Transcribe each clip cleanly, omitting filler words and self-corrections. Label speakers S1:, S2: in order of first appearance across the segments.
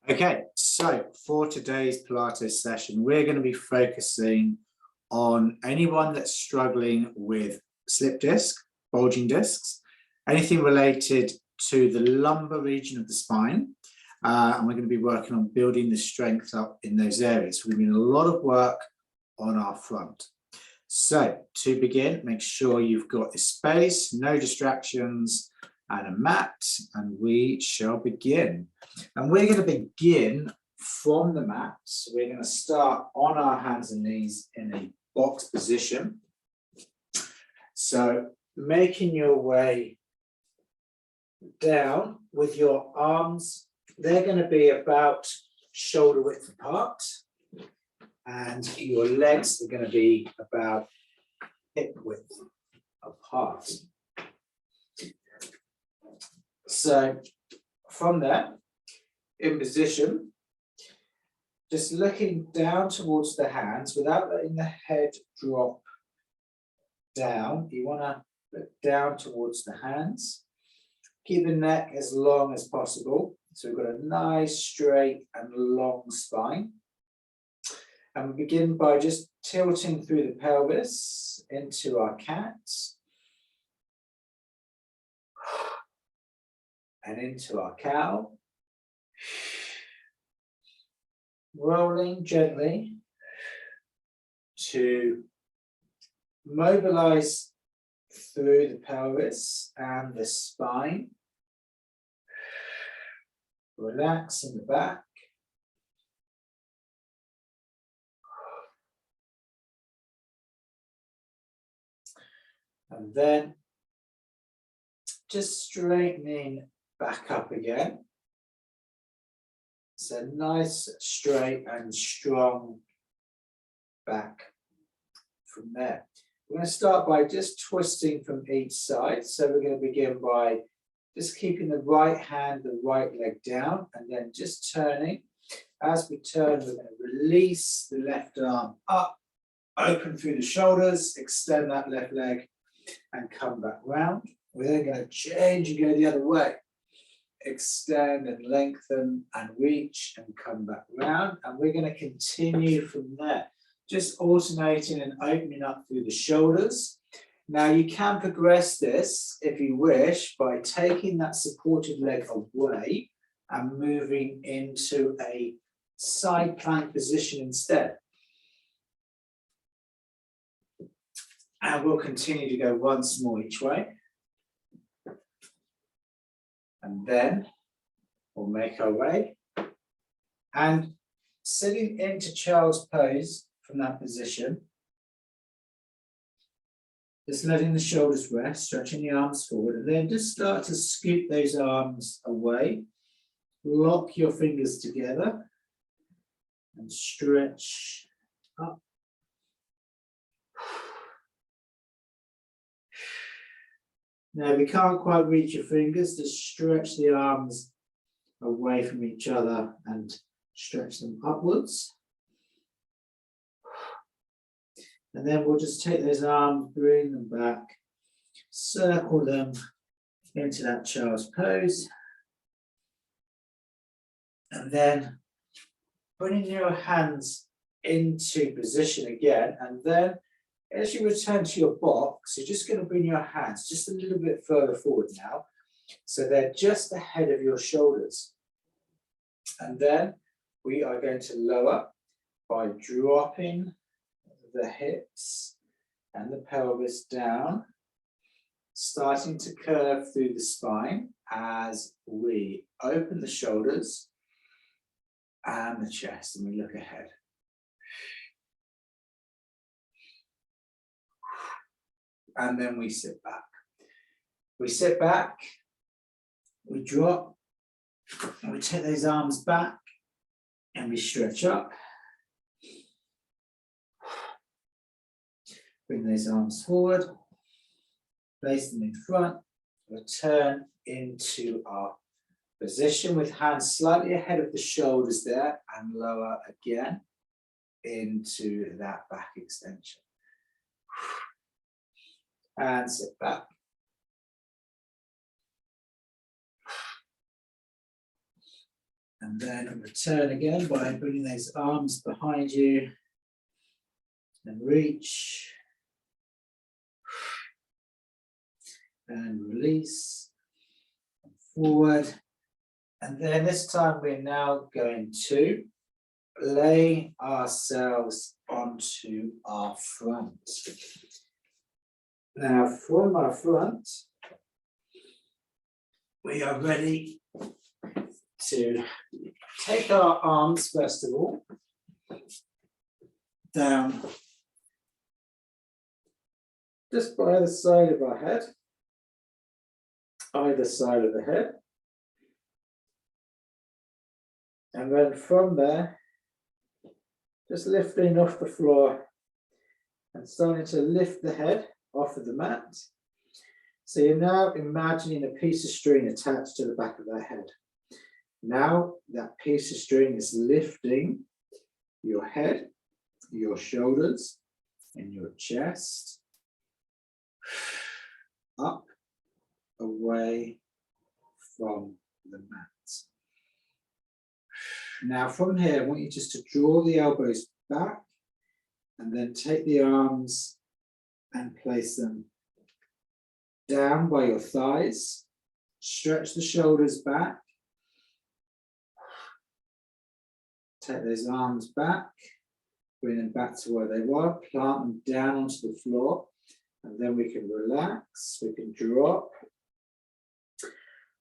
S1: Okay, so for today's Pilates session, we're going to be focusing on anyone that's struggling with slip disc, bulging discs, anything related to the lumbar region of the spine. And we're going to be working on building the strength up in those areas. We're doing a lot of work on our front. So to begin, make sure you've got a space, no distractions, and a mat, and we shall begin. And we're going to begin from the mat. So we're going to start on our hands and knees in a box position. So making your way down with your arms, they're going to be about shoulder width apart, and your legs are going to be about hip width apart. So from there, in position, just looking down towards the hands without letting the head drop down. You want to look down towards the hands. Keep the neck as long as possible. So we've got a nice straight and long spine. And we begin by just tilting through the pelvis into our cat. And into our cow. Rolling gently to mobilize through the pelvis and the spine. Relax in the back. And then just straightening back up again. So nice, straight and strong back from there. We're going to start by just twisting from each side. So we're going to begin by just keeping the right hand, the right leg down, and then just turning. As we turn, we're going to release the left arm up, open through the shoulders, extend that left leg, and come back round. We're then going to change and go the other way. Extend and lengthen and reach and come back round. And we're going to continue from there. Just alternating and opening up through the shoulders. Now you can progress this, if you wish, by taking that supported leg away and moving into a side plank position instead. And we'll continue to go once more each way. And then we'll make our way. And sitting into child's pose from that position, just letting the shoulders rest, stretching the arms forward, and then just start to scoot those arms away. Lock your fingers together and stretch up. Now, if you can't quite reach your fingers, just stretch the arms away from each other and stretch them upwards. And then we'll just take those arms, bring them back, circle them into that child's pose. And then bringing your hands into position again, and then as you return to your box, you're just going to bring your hands just a little bit further forward now. So they're just ahead of your shoulders. And then we are going to lower by dropping the hips and the pelvis down, starting to curve through the spine as we open the shoulders and the chest, and we look ahead. And then we sit back. We sit back, we drop, and we take those arms back, and we stretch up. Bring those arms forward, place them in front, return into our position with hands slightly ahead of the shoulders there, and lower again into that back extension. And sit back. And then return again by bringing those arms behind you and reach and release forward. And then this time we're now going to lay ourselves onto our front. Now from our front, we are ready to take our arms, first of all, down just by the side of our head, either side of the head. And then from there, just lifting off the floor and starting to lift the head off of the mat. So you're now imagining a piece of string attached to the back of their head. Now that piece of string is lifting your head, your shoulders, and your chest up, away from the mat. Now from here, I want you just to draw the elbows back and then take the arms and place them down by your thighs. Stretch the shoulders back. Take those arms back, bring them back to where they were, plant them down onto the floor, and then we can relax, we can drop.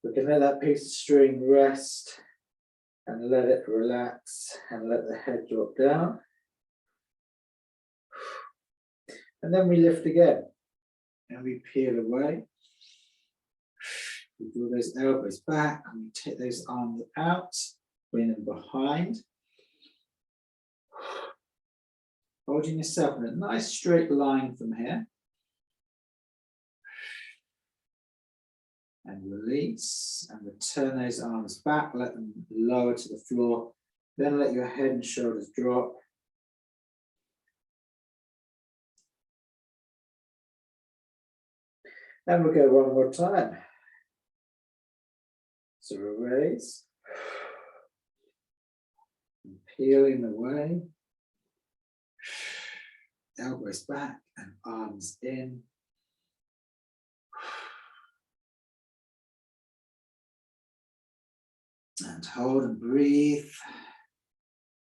S1: We can let that piece of string rest and let it relax and let the head drop down. And then we lift again and we peel away. We draw those elbows back and we take those arms out, bring them behind. Holding yourself in a nice straight line from here. And release and return those arms back, let them lower to the floor. Then let your head and shoulders drop. And we'll go one more time. So raise. And peeling away. Elbows back and arms in. And hold and breathe.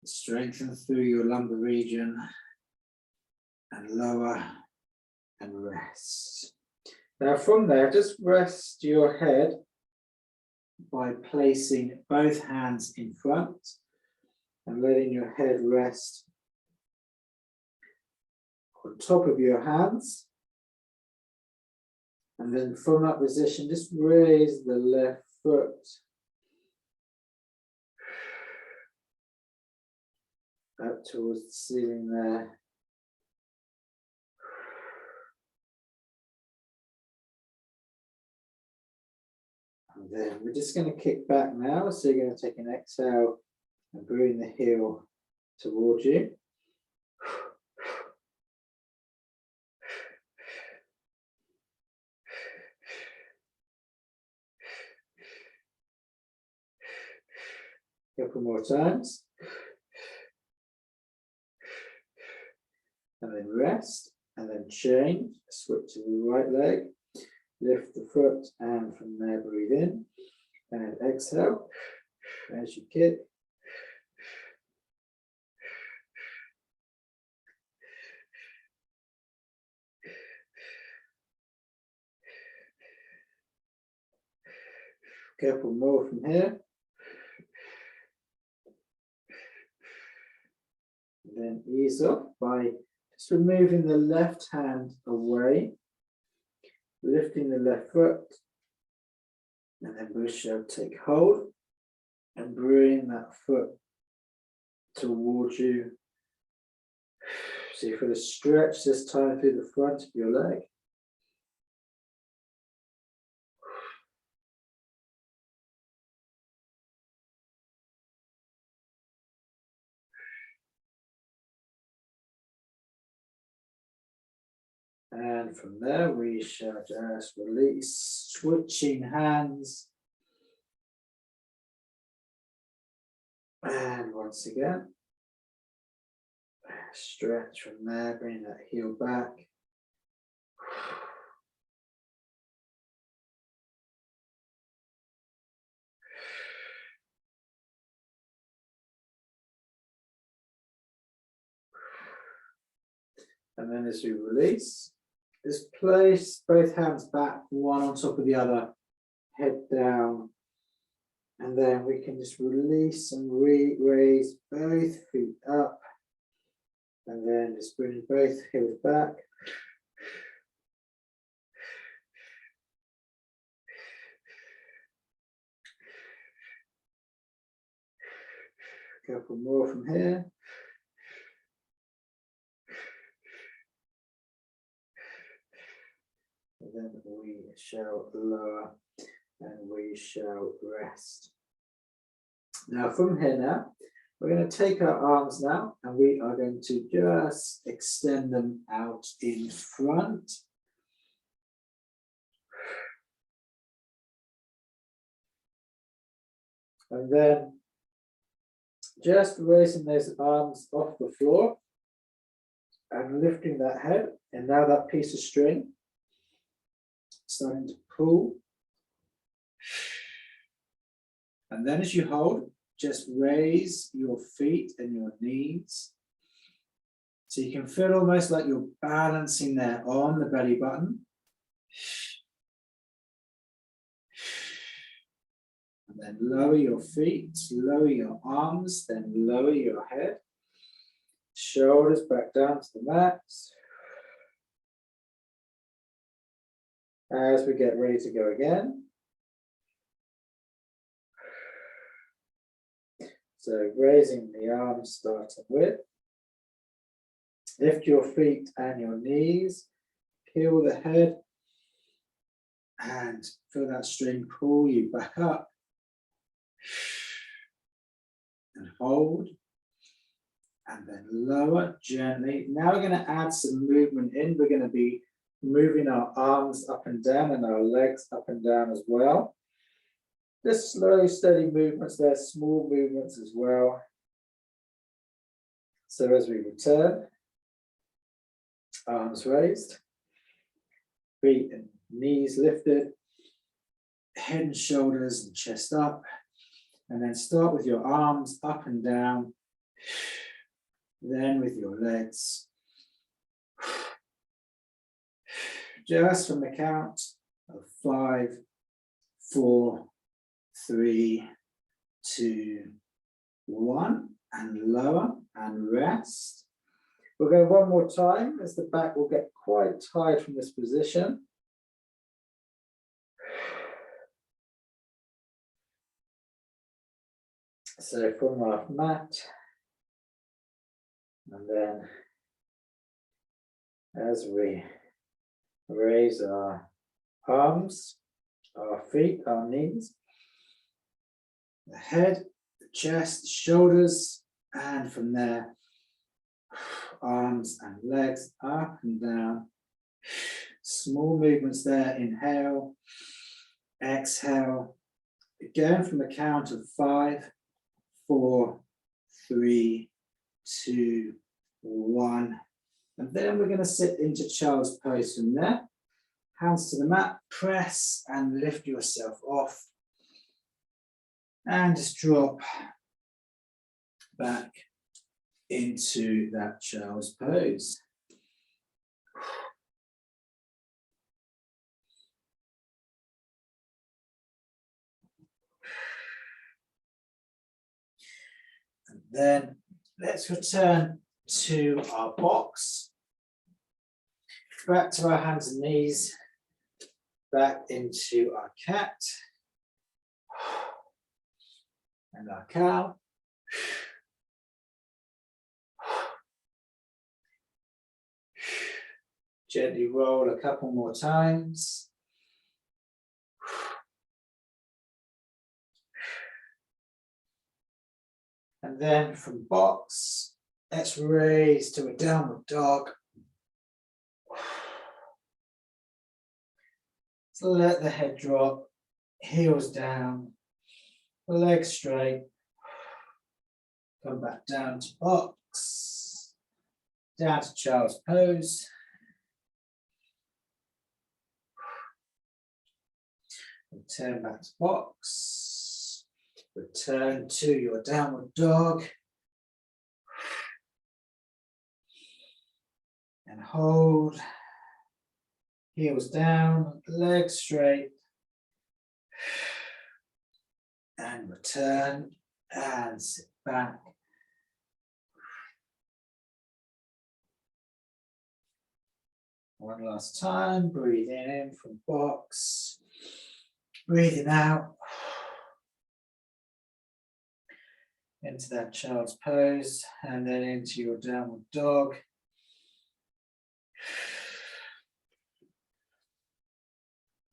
S1: Strengthen through your lumbar region. And lower and rest. Now from there, just rest your head by placing both hands in front and letting your head rest on top of your hands. And then from that position, just raise the left foot. Up towards the ceiling there. And then we're just going to kick back now. So you're going to take an exhale and bring the heel towards you. A couple more times. And then rest, and then change, switch to the right leg, lift the foot, and from there breathe in, and exhale as you kick. Couple more from here. And then ease off by just removing the left hand away, lifting the left foot, and then we shall take hold and bring that foot towards you. So you're going to stretch this time through the front of your leg. And from there, we shall just release, switching hands. And once again, stretch from there, bring that heel back. And then as you release, just place both hands back, one on top of the other, head down. And then we can just release and raise both feet up. And then just bring both heels back. A couple more from here. And then we shall lower and we shall rest. Now from here now, we're going to take our arms now and we are going to just extend them out in front. And then just raising those arms off the floor and lifting that head. And now that piece of string starting to pull. And then as you hold, just raise your feet and your knees. So you can feel almost like you're balancing there on the belly button. And then lower your feet, lower your arms, then lower your head. Shoulders back down to the mat. As we get ready to go again. So raising the arms, starting with. Lift your feet and your knees. Peel the head. And feel that string pull you back up. And hold. And then lower gently. Now we're going to add some movement in. We're going to be moving our arms up and down and our legs up and down as well. Just slow, steady movements there, small movements as well. So as we return, arms raised, feet and knees lifted, head and shoulders and chest up, and then start with your arms up and down, then with your legs. Just from the count of 5, 4, 3, 2, 1, and lower and rest. We'll go one more time as the back will get quite tired from this position. So from our mat, and then as we raise our arms, our feet, our knees, the head, the chest, the shoulders, and from there, arms and legs up and down. Small movements there, inhale, exhale. Again from the count of 5, 4, 3, 2, 1. And then we're going to sit into child's pose from there. Hands to the mat, press and lift yourself off. And just drop back into that child's pose. And then let's return to our box. Back to our hands and knees. Back into our cat. And our cow. Gently roll a couple more times. And then from box, let's raise to a downward dog. So let the head drop, heels down, legs straight. Come back down to box, down to child's pose. Return back to box, return to your downward dog. And hold, heels down, legs straight. And return and sit back. One last time, breathing in from box, breathing out into that child's pose, and then into your downward dog.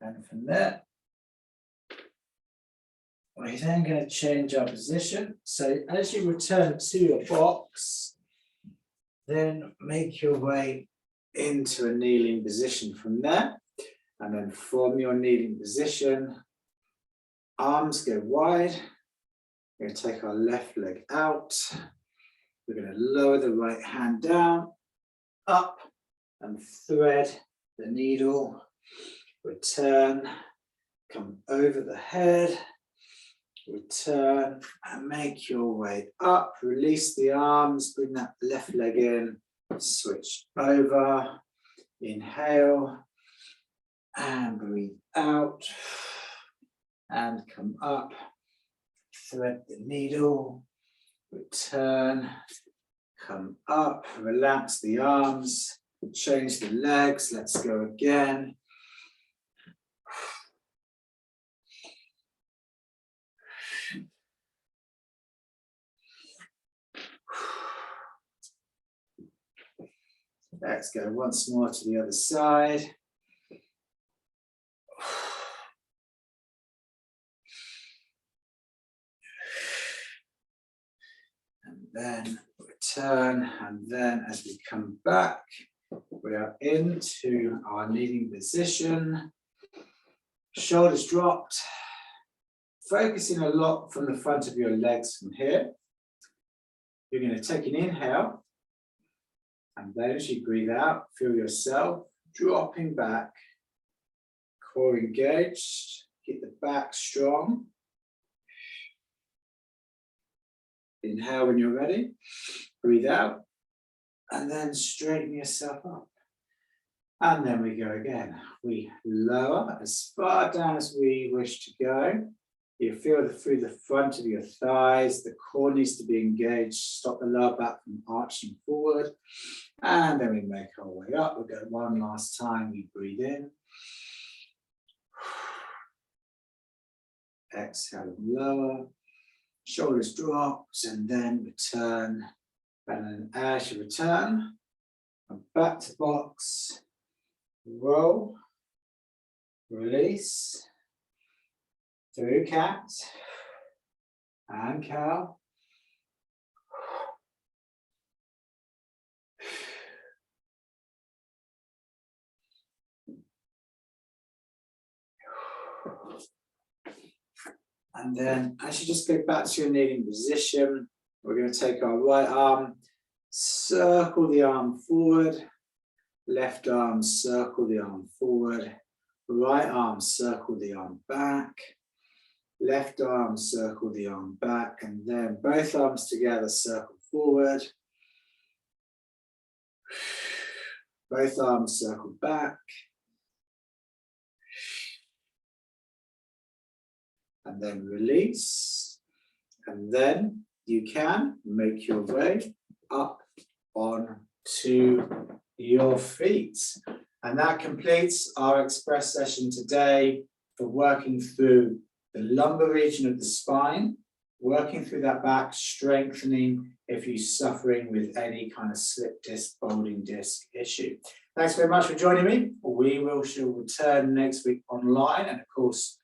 S1: And from there, we're then going to change our position. So as you return to your box, then make your way into a kneeling position from there. And then from your kneeling position, arms go wide. We're going to take our left leg out. We're going to lower the right hand down, up, and thread the needle. Return, come over the head, return and make your way up. Release the arms, bring that left leg in, switch over, inhale and breathe out and come up, thread the needle, return, come up, relax the arms, change the legs, let's go again. Let's go once more to the other side. And then return, and then as we come back, we are into our kneeling position. Shoulders dropped, focusing a lot from the front of your legs from here. You're going to take an inhale. And then as you breathe out, feel yourself dropping back, core engaged, keep the back strong. Inhale when you're ready, breathe out, and then straighten yourself up. And then we go again. We lower as far down as we wish to go. You feel through the front of your thighs, the core needs to be engaged, stop the lower back from arching forward. And then we make our way up. We'll go one last time. We breathe in. Exhale and lower. Shoulders dropped and then return. And then as you return, come back to box. Roll. Release. Through cat. And cow. And then as you just go back to your kneeling position, we're going to take our right arm, circle the arm forward, left arm, circle the arm forward, right arm, circle the arm back, left arm, circle the arm back, and then both arms together, circle forward, both arms circle back, and then release, and then you can make your way up on to your feet. And that completes our express session today for working through the lumbar region of the spine, working through that back, strengthening if you're suffering with any kind of slip disc, folding disc issue. Thanks very much for joining me. We shall return next week online and of course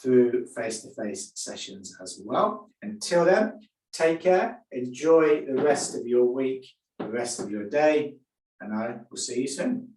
S1: through face-to-face sessions as well. Until then, take care, enjoy the rest of your week, the rest of your day, and I will see you soon.